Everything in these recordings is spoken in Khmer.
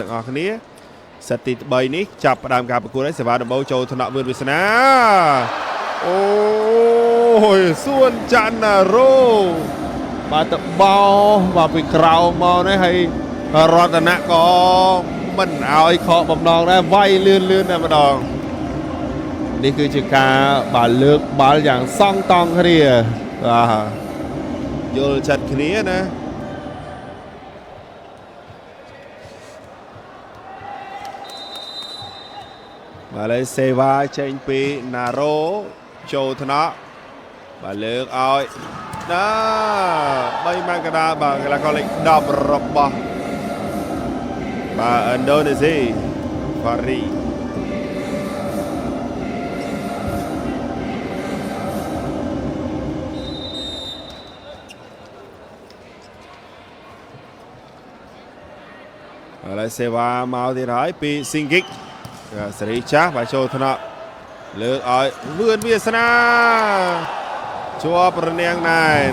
ទាំងអស់គ្នាសិតទី3នេះចាប់ផ្ដើមការប្រកួតហើយសេវាដំបូងចូលថ្នាក់វឿនវាសនាអូយសួនច័ន្ទណារ៉ូបាទតបោបាទពីក្រៅមកនេះហើយរតនៈក៏មិនឲ្យខកបំណងដែរវាយលឿនតែម្ដងនេះគឺជាការបាទលើកបាល់យ៉ាងសង់តង់គ្នាបាទយល់ចិត្តគ្នាណាបាទលេសេវាចេញពីណារ៉ូចូលថ្នាក់បាទលើកឲ្យណា3ម៉ានកដាបាទកីឡាករលេខ10របស់បាទឥណ្ឌូនេស៊ីហ្វារីឥឡូវសេវាមកទៀតហើយពីស៊ីងហ្គិកសេរីចាស់បាទចូលថ្នាក់លើកឲ្យវឿនវាសនាជាប់រនាំងណែន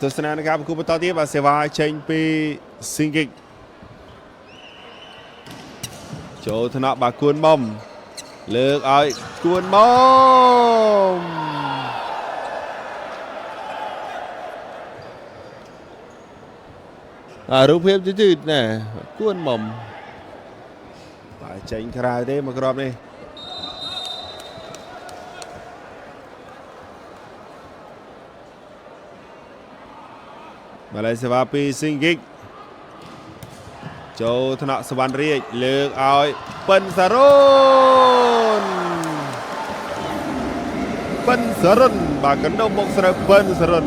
ទស្សនានៃការប្រគល់បន្តទៀតបាទសេវាចេញពីស៊ីងហ្គិកចូលថ្នាក់បាទគួនមុំលើកឲ្យគួនមុំរូបភាពជឿណាគួនមុំបាទចេញក្រៅទេមកគ្រាប់នេះម៉ាឡេសេវាពីស៊ីងហ្គិកចូលថ្នាក់សវណ្ណរាជលើកឲ្យប៉ិនសារ៉ុនបាទកណ្ដោមកស្រូវប៉ិនសារ៉ុន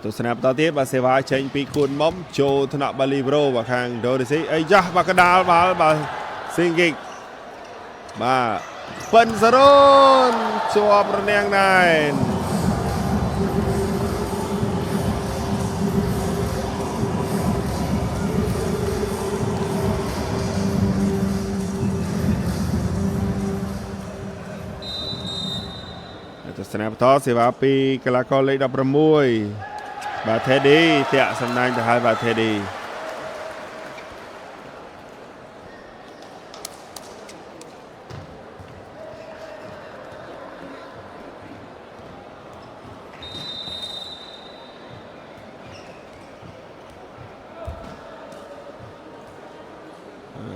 ទស្សនាបន្តទៀតបាទសេវាចេញពីគួនមុំចូលថ្នាក់បាលីប្រូបាទខាងឥណ្ឌូនេស៊ីអីយ៉ាស់បាទកដាលបាល់បាទស៊ីងហ្គិកបាទប៉ិនសារ៉ុនជាប់រនាំងណែនទស្សនាបន្តសេវាពីកីឡាករលេខ16បាទថេឌីតាក់សំណាញ់ទៅហើយបាទថេឌី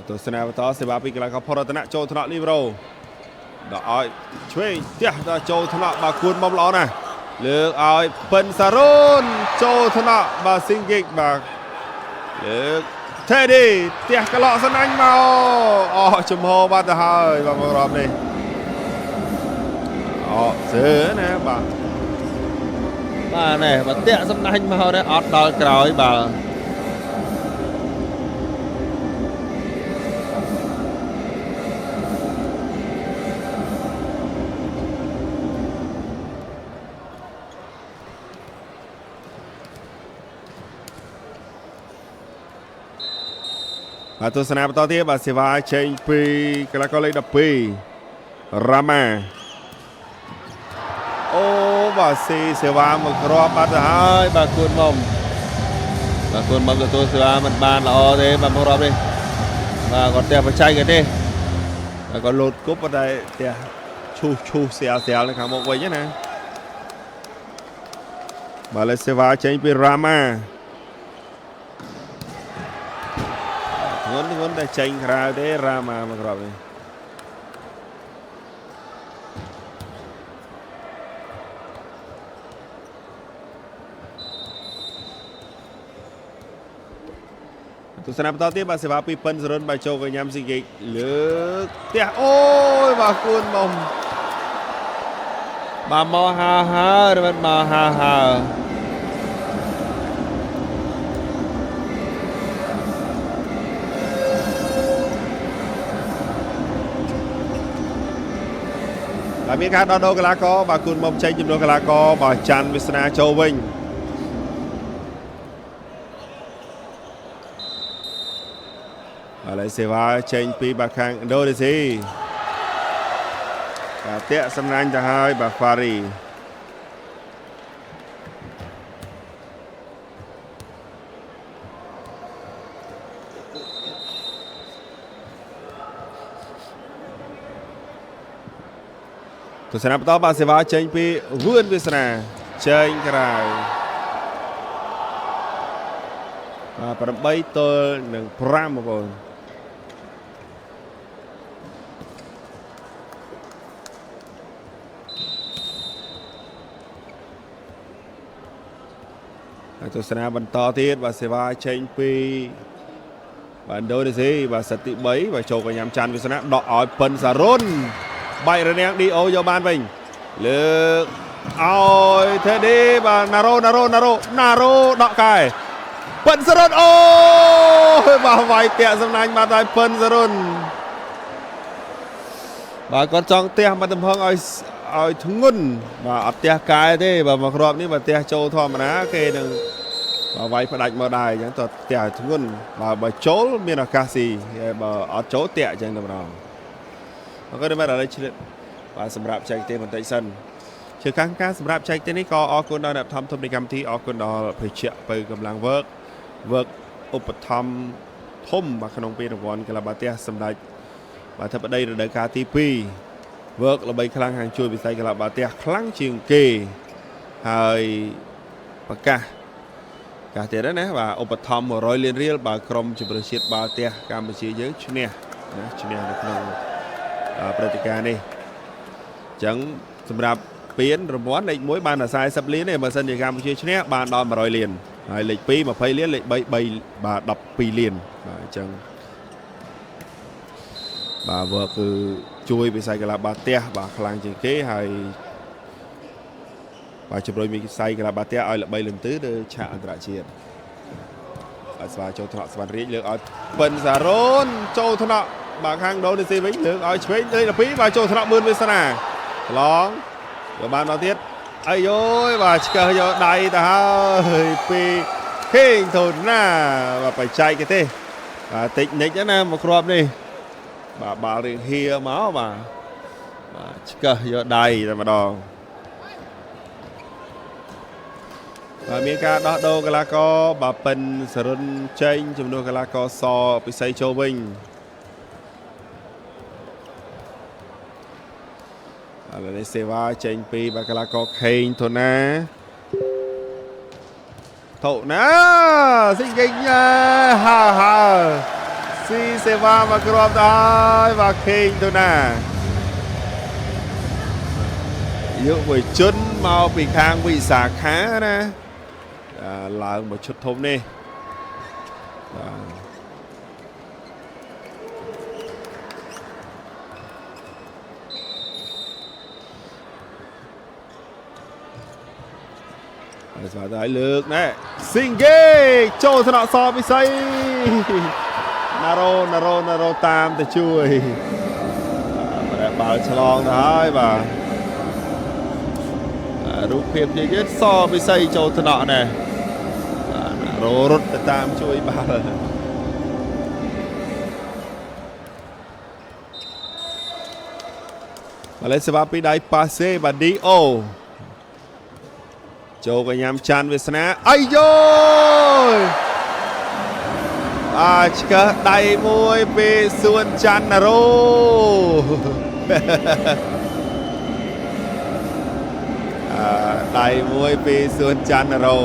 ទស្សនាបន្តសេវាពីកីឡាករផរតនៈចូលថ្នាក់លីប្រូដល់ឲ្យឆ្វេងផ្ទះដល់ចូលថ្នាក់បាទគួនមុំល្អណាស់លើកឲ្យប៉ិនសារ៉ុនចូលថ្នាក់បាទស៊ីងហ្គិកបាទលើកថេឌីផ្ទះក្លោកសណាញ់មកអស់ចំហបាត់ទៅហើយបាទមករ៉ាប់នេះអត់សើណាបាទនេះបាទផ្ទះសំណាញ់មកនេះអត់ដល់ក្រោយបាទទស្សនាបន្តទៀតបាទសេវាចេញពីកីឡាករលេខ12រ៉ាម៉ាអូបាទសេវាមកគ្រាប់បាត់ទៅហើយបាទគួនមុំទទួលសេវាមិនបានល្អទេបាទមកគ្រាប់នេះបាទគាត់ផ្ទះបច្ចេកទេសហើយក៏លោតគប់តែផ្ទះឈូសស្រាលនៅខាងមុខវិញណាបាទលេសេវាចេញពីរ៉ាម៉ាងន់តែចេញក្រៅទេរ៉ាម៉ាមកគ្រាប់នេះទស្សនាបន្តទៀតបាទសេវាពីប៉ិនសរុនបាទចូលកញ្ញាំស៊ីហ្គិកលើកផ្ទះអូយបាទគួនមុំបាទមកហើឬមិនមកហើ មានការដោះដូរកីឡាករបាទគុណមកចេញចំនួនកីឡាករបាទច័ន្ទវាសនាចូលវិញឥឡូវសេវាចេញពីបាទខាងឥណ្ឌូនេស៊ីបាទតាក់សំណាញ់ទៅហើយបាទហ្វារីទស្សនាបន្តបាទសេវាចេញពីវឿនវាសនាចេញក្រៅបាទ8ទល់នឹង5បងប្អូនទស្សនាបន្តទៀតបាទសេវាចេញពីបាទឥណ្ឌូនេស៊ីបាទសិតទី3បាទចូលកញ្ញាច័ន្ទវាសនាដកឲ្យពិនសារុនបែករនាំងឌីអូយកបានវិញលើកឲ្យទេឌីបាទណារ៉ូដកកែពិនសារុនអូបាទវាយតាក់សំណាញ់បាត់ហើយពិនសារុនបាទគាត់ចង់ទះមកទំហឹងឲ្យធ្ងន់បាទអត់ទះកែទេបាទមកគ្រាប់នេះបាទទះចូលធម្មតាគេនឹងបាទវាយផ្ដាច់មកដែរអញ្ចឹងតើទះធ្ងន់បើចូលមានឱកាសស៊ីបើអត់ចូលទះអញ្ចឹងតែម្ដងអរគុណបាទឥឡូវឆ្លៀតបាទសម្រាប់ចែកទេបន្តិចសិនជាការសម្រាប់ចែកទេនេះក៏អរគុណដល់អ្នកថំធំនៃកម្មវិធីអរគុណដល់ភេជ្ជៈបើកម្លាំងវើកឧបត្ថម្ភធំបាទក្នុងពេលរង្វាន់កីឡាបាល់ទះសម្ដេចបាទធិបតីរដូវកាលទី2វើកល្បីខ្លាំងខាងជួយវិស័យកីឡាបាល់ទះខ្លាំងជាងគេហើយប្រកាសទៀតណាបាទឧបត្ថម្ភ100លានរៀលបាទក្រុមជម្រើសជាតិបាល់ទះកម្ពុជាយើងឈ្នះនៅក្នុងព្រឹត្តិការណ៍នេះអញ្ចឹងសម្រាប់ពានរង្វាន់លេខ1បានតែ40លានទេបើសិនជាកម្ពុជាឈ្នះបានដល់100លានហើយលេខ2 20លានលេខ3បាទ12លានបាទអញ្ចឹងបាទវើគឺជួយវិស័យកីឡាបាល់ទះបាទខ្លាំងជាងគេហើយបាទជំរុញវិស័យកីឡាបាល់ទះឲ្យល្បីលន្ទឺលើឆាកអន្តរជាតិបាទស្វាចូលថ្នាក់សវណ្ណរាជលើកឲ្យពិនសារុនចូលថ្នាក់បាទខាងឥណ្ឌូនេស៊ីវិញលើកឲ្យឆ្វេងលេខ12បាទចូលថ្នាក់មឿនវាសនាឡងយកបានដល់ទៀតអាយយបាទឆ្កឹះយកដៃទៅហើយពីខេងធូណាបាទបច្ចេកទេសបាទតិចនិចណាមកគ្រាប់នេះបាទបាល់រៀងហៀមកបាទឆ្កឹះយកដៃតែម្ដងបាទមានការដោះដូរកីឡាករបាទពិនសរុនចេញចំនួនកីឡាករសពិសីចូលវិញឥឡូវនេះសេវាចេញពីបាទកីឡាករខេងធូណាស៊ីកេញហាស៊ីសេវាមកគ្រាប់ទៅហើយបាទខេងធូណាយុវជនមកពីខាងវិសាខាណាឡើងមកឈុតធំនេះបាទស្វាទៅឲ្យលើកណែស៊ីងហ្គេចូលថ្នាក់សពិសីណារ៉ូតាមទៅជួយបាទបាល់ឆ្លងទៅហើយបាទរូបភាពនិយាយសពិសីចូលថ្នាក់ណែររត់ទៅតាមជួយបាល់ឥឡូវសេវាពីដៃប៉ាសេបាទឌីអូចូលកញ្ញាច័ន្ទវាសនាអាយយឆ្កឹះដៃមួយពីសួនច័ន្ទណារ៉ូដៃមួយពីសួនច័ន្ទណារ៉ូ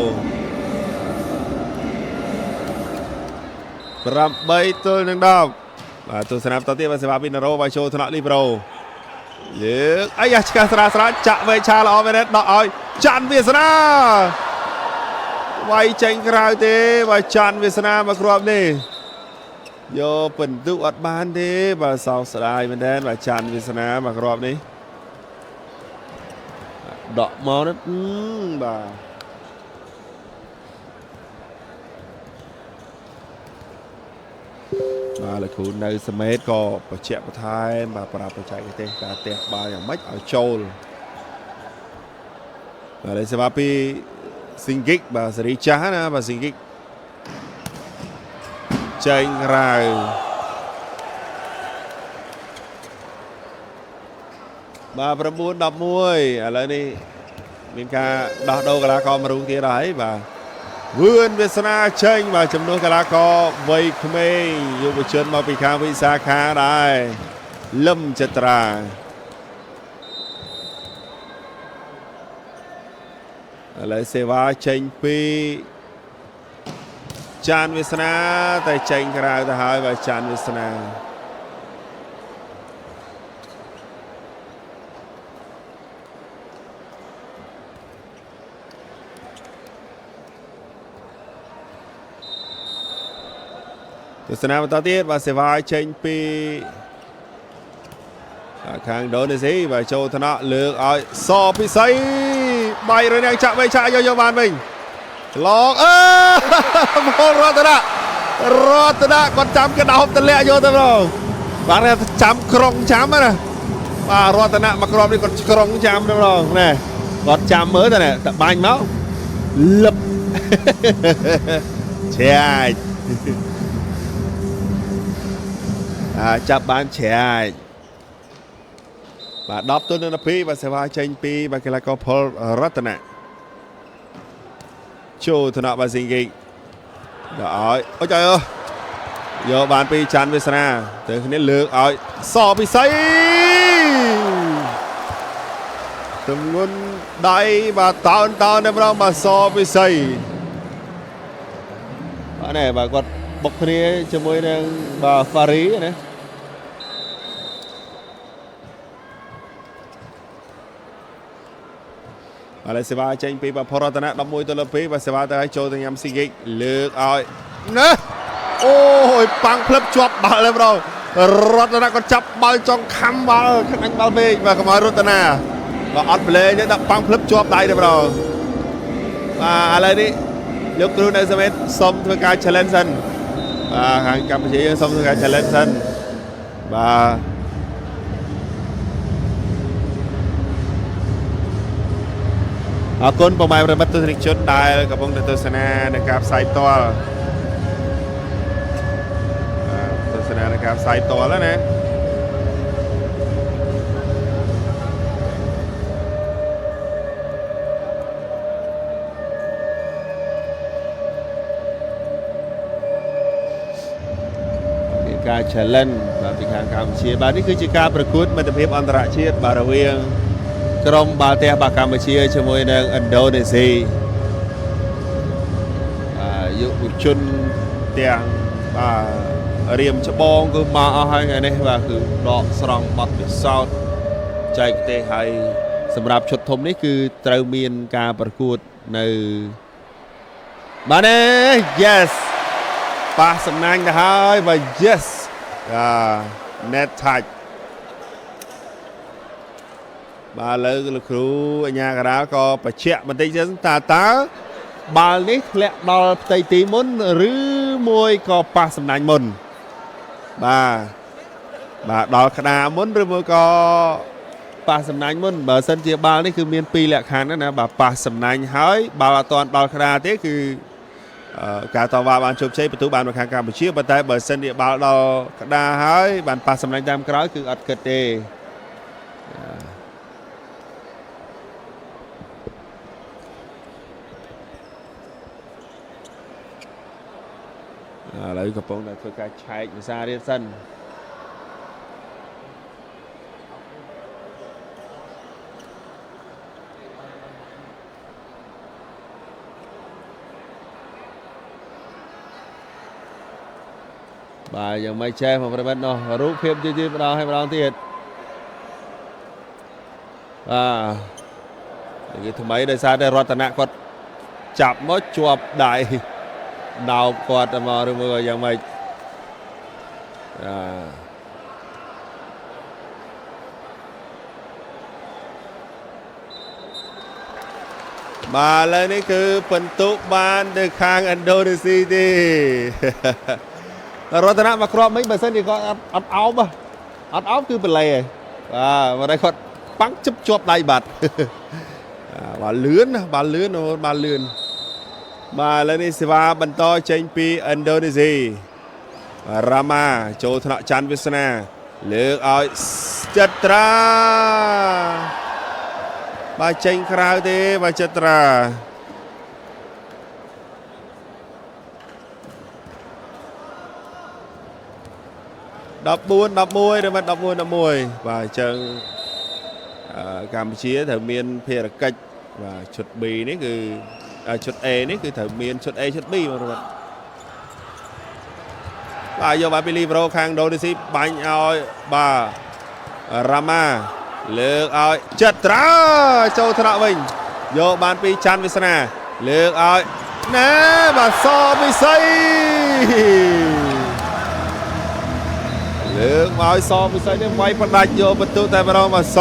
8ទល់នឹង10បាទទស្សនាបន្តទៀតបាទសេវាពីណារ៉ូបាទចូលថ្នាក់លីប្រូលើកអាយ៉ាឆ្កឹះស្រាលចាក់វែកឆាល្អមែនទេដកឲ្យច័ន្ទវាសនាវាយចេញក្រៅទេបាទច័ន្ទវាសនាមកគ្រាប់នេះយកពិន្ទុអត់បានទេបាទសោកស្ដាយមែនទេបាទច័ន្ទវាសនាមកគ្រាប់នេះដកមកនេះបាទ បាទលោកគ្រូនៅសមេតក៏បញ្ជាក់បន្ថែមបាទប្រាប់បច្ចេកទេសការទះបាល់យ៉ាងម៉េចឲ្យចូលបាទលេខសេវាពីស៊ីងហ្គិកបាទសេរីចាស់ណាបាទស៊ីងហ្គិកចេញក្រៅបាទ9-11ឥឡូវនេះមានការដោះដូរកីឡាករមួយរូបទៀតហើយបាទវឿនវាសនាចេញបាទចំនួនកីឡាករវ័យក្មេងយុវជនមកពីខាងវិសាខាដែរលឹមចត្រាឥឡូវសេវាចេញពីចានវាសនាតែចេញក្រៅទៅហើយបាទចានវាសនាទស្សនាបន្តទៀតបាទសេវាចេញពីខាងឥណ្ឌូនេស៊ីបាទចូលថ្នាក់លើកឲ្យសពិសីបាយរនាងចាក់វិញឆាក់យកបានវិញឡងមករតនៈគាត់ចាំកដោបទម្លាក់យកទៅម្ដងបាទចាំក្រុងចាំណាបាទរតនៈមកគ្រាប់នេះគាត់ក្រុងចាំទៅម្ដងណែគាត់ចាំមើលទៅណែតបាញ់មកលឹបឆាច់ចាប់បានច្រាច់បាទ10 12បាទសេវាចេញពីបាទកីឡាករផលរតនៈចូលថ្នាក់បាទស៊ីងហ្គិកដល់ឲ្យអូចអើយកបានពីច័ន្ទវាសនាទៅគ្នាលើកឲ្យសពិសីទម្ងន់ដៃបាទតោនតែម្ដងបាទសពិសីបាទនេះបាទគាត់បុកគ្នាជាមួយនឹងបាទហ្វារីណាឥឡូវសេវាចេញពីបាទផលរតនៈ11-12បាទសេវាទៅឲ្យចូលទៅញ៉ាំស៊ីហ្គិកលើកឲ្យណាអូយប៉ាំងផ្លឹបជាប់បាល់เลยបងរតនៈគាត់ចាប់បាល់ចង់ខំបាល់ខ្នាញ់បាល់ពេកបាទកុំឲ្យរតនៈបាទអត់ប្លេទេដាក់ប៉ាំងផ្លឹបជាប់ដៃទេបងបាទឥឡូវនេះលោកគ្រូនៅសមេតសុំធ្វើការ challenge សិនបាទខាងកម្ពុជាយើងសុំធ្វើការ challenge សិនបាទអរគុណពុកម៉ែប្រិយមិត្តទស្សនិកជនដែលកំពុងទស្សនានៅការផ្សាយផ្ទាល់ទស្សនានៅការផ្សាយផ្ទាល់ណាមានការ challenge បាទពីខាងកម្ពុជាបាទនេះគឺជាការប្រកួតមិត្តភាពអន្តរជាតិបាទរវាងក្រុមបាល់ទះបាទកម្ពុជាជាមួយនឹងឥណ្ឌូនេស៊ីយុវជនទាំងបាទរៀមច្បងគឺមកអស់ហើយថ្ងៃនេះបាទគឺដកស្រង់បទពិសោធន៍ចែកទេសហើយសម្រាប់ឈុតធំនេះគឺត្រូវមានការប្រកួតនៅបាទនេះ yes ប៉ះសំណាញ់ទៅហើយបាទ yes net touchបាទលើលោកគ្រូអញ្ញាការាក៏បញ្ជាក់បន្តិចទៅតើបាល់នេះធ្លាក់ដល់ផ្ទៃទីមុនឬមួយក៏ប៉ះសំណាញ់មុនបាទដល់ក្តារមុនឬមួយក៏ប៉ះសំណាញ់មុនបើសិនជាបាល់នេះគឺមាន2លក្ខខណ្ឌណាបាទប៉ះសំណាញ់ហើយបាល់អត់ទាន់ដល់ក្តារទេគឺការតវ៉ាបានជោគជ័យបន្ទូបានមកខាងកម្ពុជាប៉ុន្តែបើសិនជាបាល់ដល់ក្តារហើយបានប៉ះសំណាញ់តាមក្រោយគឺអត់គិតទេឥឡូវកំពុងតែធ្វើការឆែកភាសារៀនសិនបាទយ៉ាងមិនចេះមកប្រិមិត្តនោះរូបភាពយឺតម្ដងហើយម្ដងទៀតគឺថ្មីដោយសារតែរតនៈគាត់ចាប់មកជាប់ដៃដោបគាត់ទៅមកឬមួយយ៉ាងម៉េចបាទឥឡូវនេះគឺបន្ទុកបានទៅខាងឥណ្ឌូនេស៊ីទេ រតនៈមកគ្រាប់មិញបើសិនជាគាត់អត់អោបអត់អោបគឺបលែបាទមកđâyគាត់ប៉ាំងជិបជាប់ដៃបាត់បាទលឿនណាបាទលឿនបាទលឿនបាទឥឡូវនេះសេវាបន្តចេញពីឥណ្ឌូនេស៊ីរ៉ាម៉ាចូលថ្នាក់ច័ន្ទវាសនាលើកឲ្យចត្រាបាទចេញក្រៅទេបាទចត្រា14 11ឬមិន14 11បាទអញ្ចឹងកម្ពុជាត្រូវមានភារកិច្ចបាទឈុត B នេះគឺឈុត A នេះគឺត្រូវមានឈុត A ឈុត B មកបាទយកបានពីលីប្រូខាងឥណ្ឌូនេស៊ីបាញ់ឲ្យបាទរ៉ាម៉ាលើកឲ្យចត្រាចូលថ្នាក់វិញយកបានពីច័ន្ទវាសនាលើកឲ្យណែបាទសពិសីលើកមកឲ្យសពិសីនេះវាយផ្ដាច់យកបន្ទុកតែម្ដងមកស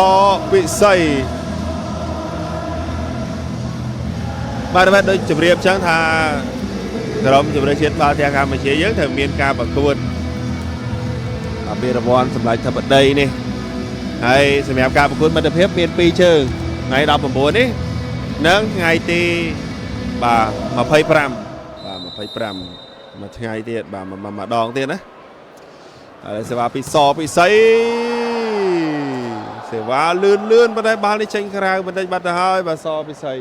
ពិសីបាទដូចជម្រាបចឹងថាក្រុមជម្រើសជាតិបាល់ទះកម្ពុជាយើងត្រូវមានការប្រកួតមានរង្វាន់សម្រាប់ធិបតីនេះហើយសម្រាប់ការប្រកួតមិត្តភាពមាន2ជើងថ្ងៃ19នេះនិងថ្ងៃទីបាទ25មួយថ្ងៃទៀតបាទម្ដងទៀតណាហើយសេវាពីសពិសីសេវាលឿនប៉ុន្តែបាល់នេះចេញក្រៅបន្តិចបាត់ទៅហើយបាទសពិសីឥ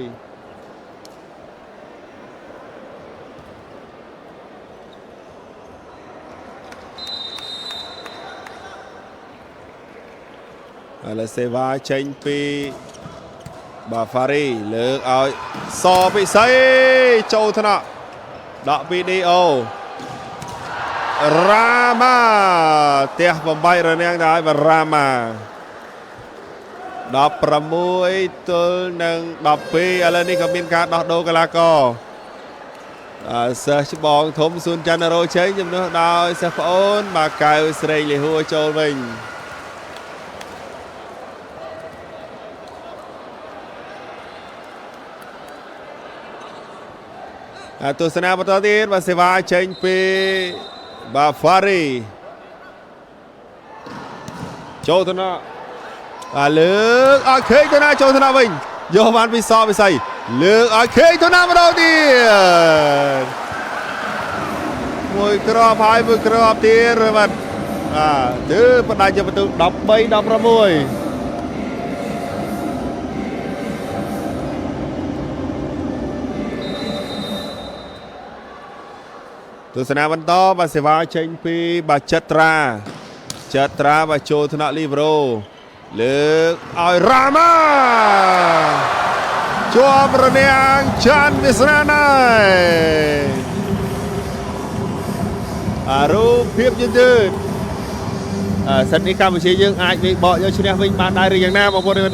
ឡូវសេវាចេញពីបាទហ្វារីលើកឲ្យសពិសីចូលថ្នាក់ដកពីឌីអូរ៉ាម៉ាផ្ទះបំបីរនាំងទៅឲ្យបាទរ៉ាម៉ា16 ទល់នឹង12ឥឡូវនេះក៏មានការដោះដូរកីឡាករសិស្សច្បងធំសួនច័ន្ទរោចេញជំនួសដោយសិស្សប្អូនបាទកៅស្រេងលីហួរចូលវិញទស្សនាបន្តទៀតបាទសេវាចេញពីបាទហ្វារីចូលទៅណាលើកឲ្យខេងទៅណាចូលទៅណាវិញយកបានពីសពិសីលើកឲ្យខេងទៅណាម្ដងទៀតមួយគ្រាប់ហើយមួយគ្រាប់ទៀតបាទទើបផ្ដាច់យកបន្ទុក13 16ទស្សនាបន្តបាទសេវាចេញពីបាទចត្រាបាទចូលថ្នាក់លីប្រូលើកឲ្យរ៉ាម៉ាជាប់រនាំងច័ន្ទវាសនាណៃរូបភាពយឺតសិននេះកម្ពុជាយើងអាចវាយបកយកឈ្នះវិញបានដែរឬយ៉ាងណាបងប្អូនជន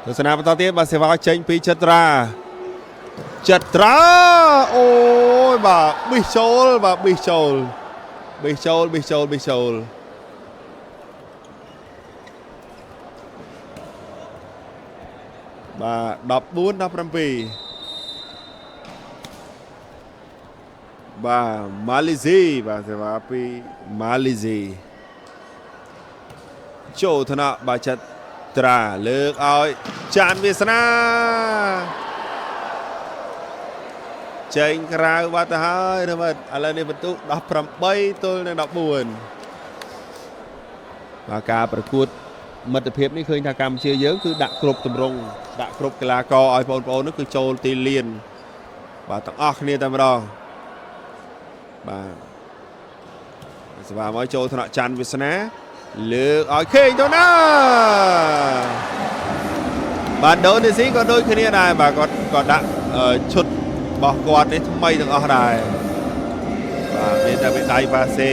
ទស្សនាបន្តទៀតបាទសេវាចេញពីចត្រាអូយបាទប៊ីសចូលបាទប៊ីសចូលបាទ14 17បាទម៉ាឡេស៊ីបាទសេវាពីម៉ាឡេស៊ីចូលថ្នាក់បាទចត្រាលើកឲ្យច័ន្ទវាសនាចេញក្រៅបាត់ទៅហើយណាបាទឥឡូវនេះបន្ទុក18 ទល់នឹង 14បាទការប្រកួតមិត្តភាពនេះឃើញថាកម្ពុជាយើងគឺដាក់គ្រប់ទម្រង់ដាក់គ្រប់កីឡាករឲ្យបងប្អូននោះគឺចូលទីលានបាទទាំងអស់គ្នាតែម្ដងបាទសេវាមកចូលថ្នាក់ច័ន្ទវាសនាលើកឲ្យខេងទៅណាបាទឥណ្ឌូនេស៊ីក៏ដូចគ្នាដែរបាទគាត់ក៏ដាក់ឈុតរបស់គាត់នេះថ្មីទាំងអស់ដែរបាទមានតែដៃប៉ាសេ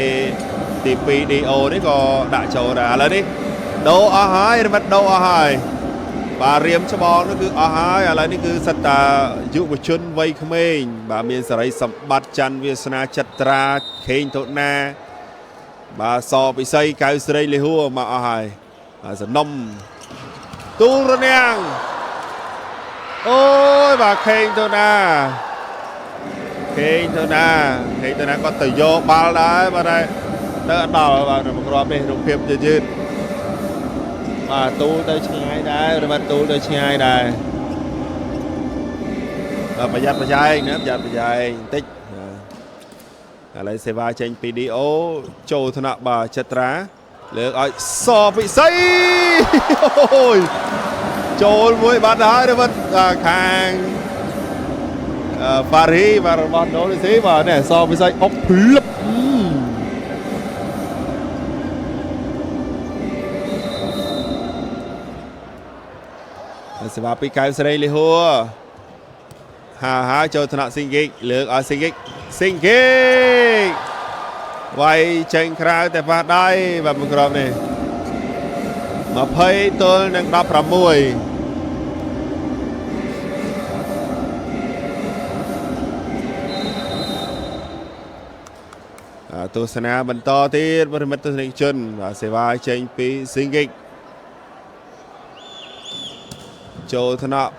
ទី2 DO នេះក៏ដាក់ចូលដែរឥឡូវនេះដូរអស់ហើយរមិតដូរអស់ហើយបាទរៀមច្បងនោះគឺអស់ហើយឥឡូវនេះគឺសិតតាយុវជនវ័យក្មេងបាទមានសេរីសម្បត្តិច័ន្ទវាសនាចត្រាខេងទៅណាបាទសពិសីកៅស្រីលីហួរមកអស់ហើយសំណុំទូលរនាំងអូយបាទខេងទៅណា ខេងទៅណាគាត់ទៅយកបាល់ដែរបាទទៅដល់បាទមកគ្រាប់នេះរូបភាពយឺតបាទទូលទៅឆ្ងាយដែរបាទទូលទៅឆ្ងាយដែរប្រយ័ត្នប្រយែងណាប្រយ័ត្នប្រយែងបន្តិចឥឡូវសេវាចេញពី DO ចូលថ្នាក់បាទចត្រាលើកឲ្យសពិសីអូយចូលមួយបាត់ហើយបាទខាងហ្វារីបាទរបស់ដូលីស៊ីបាទនេះសពិសីអុកភ្លឹបសេវាពីកៅសេរីលីហួរហាចូលថ្នាក់ស៊ីងហ្គិកលើកឲ្យស៊ីងហ្គិកវាយចេញក្រៅតែប៉ះដៃបាទមួយគ្រាប់នេះ20ទល់នឹង16ទស្សនាបន្តទៀតប្រិមិត្តទស្សនិកជនបាទសេវាចេញពីស៊ីងហ្គិកចូលថ្នាក់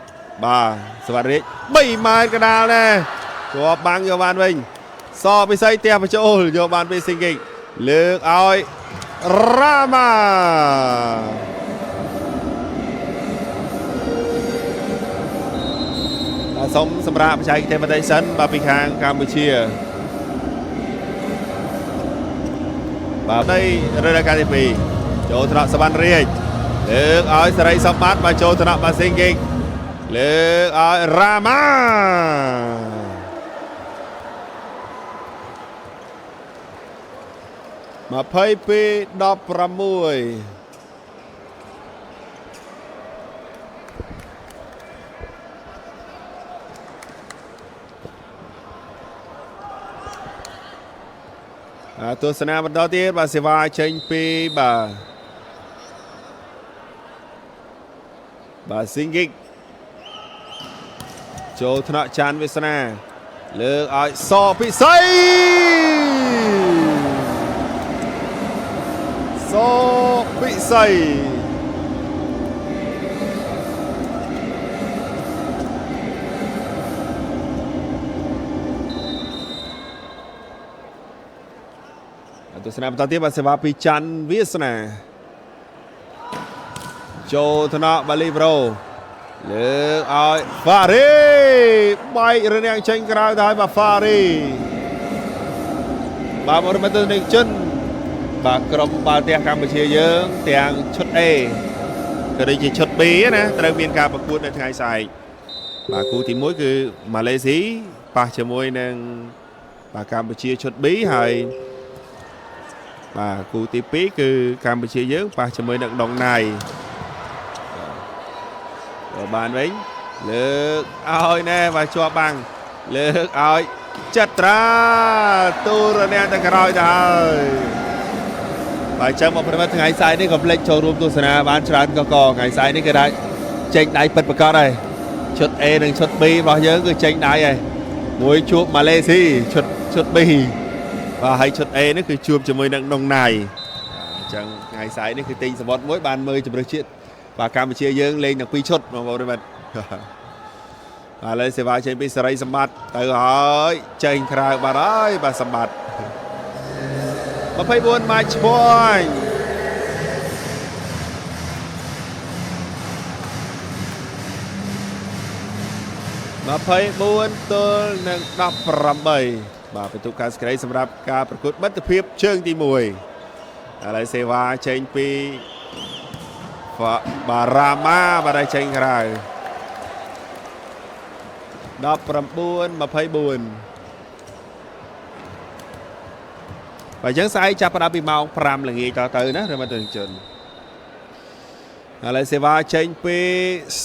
បាទសវត្ថរាជ3ម៉ែត្រកណ្ដាលដែរជាប់បាំងយកបានវិញសពិសីទះបញ្ចូលយកបានពីស៊ីងហ្គិកលើកឲ្យរ៉ាម៉ាសូមសម្រាប់បច្ចេកទេសបន្តិចសិនបាទពីខាងកម្ពុជាបាទនៃរដូវកាលទី2ចូលថ្នាក់សវណ្ណរាជលើកឲ្យសេរីសម្បត្តិមកចូលថ្នាក់បាទស៊ីងហ្គិកលើកឲ្យរ៉ាម៉ា22-16ទស្សនាបន្តទៀតបាទសេវាចេញពីបាទស៊ីងហ្គិកចូលថ្នាក់ចាន់វាសនាលើកឲ្យសពិសីទស្សនាបន្តទៀតបាទសេវាពីច័ន្ទវាសនាចូលថ្នាក់បាលីប្រូលើកឲ្យហ្វារីបែករនាំងចេញក្រៅទៅឲ្យបាទហ្វារីបាទបរិមត្តទស្សនិកជនបាទក្រុមបាល់ទះកម្ពុជាយើងទាំងឈុត A ក៏ដូចជាឈុត B ណាត្រូវមានការប្រកួតនៅថ្ងៃស្អែកបាទគូទី1គឺម៉ាឡេស៊ីប៉ះជាមួយនឹងបាទកម្ពុជាឈុត B ហើយបាទគូទី2គឺកម្ពុជាយើងប៉ះជាមួយនឹងដុងណៃបានវិញលើកឲ្យណែបាទជាប់បាំងលើកឲ្យចត្រាទូរនាំងទៅក្រោយទៅហើយបាទចាំមកប្រិមិត្តថ្ងៃស្អែកនេះក៏ភ្លេចចូលរួមទស្សនាបានច្រើនកកថ្ងៃស្អែកនេះគេដាក់ចេញដៃពិតប្រាកដហើយឈុត A និងឈុត B របស់យើងគឺចេញដៃហើយមួយជួបម៉ាឡេស៊ីឈុត B បាទហើយឈុត A នេះគឺជួបជាមួយនឹងដុងណៃអញ្ចឹងថ្ងៃស្អែកនេះគឺទិញសមុទ្រមួយបានមើលជម្រើសជាតិបាទកម្ពុជាយើងលេងទាំង2ឈុតបងប្អូនបាទឥឡូវសេវាចេញពីសេរីសម្បត្តិទៅហើយចេញក្រៅបាត់ហើយបាទសម្បត្តិ24 match point 24 ទល់នឹង18បាទបន្ទុកការស្គ្រីសម្រាប់ការប្រកួតមិត្តភាពជើងទី1ឥឡូវសេវាចេញពីបាទរ៉ាម៉ាបាទចេញក្រៅ19-24បើយើងស្អែកចាប់ផ្ដើមពីម៉ោង5ល្ងាចទៅណារមទិជនឥឡូវសេវាចេញពី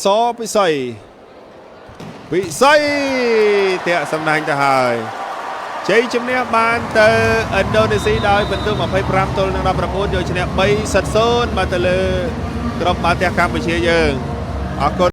សពិសីតាក់សំណាញ់ទៅហើយជ័យជំនះបានទៅឥណ្ឌូនេស៊ីដោយពិន្ទុ25ទល់នឹង19យកឈ្នះ3-0មកទៅលើក្រុមបាល់ទះកម្ពុជាយើងអរគុណ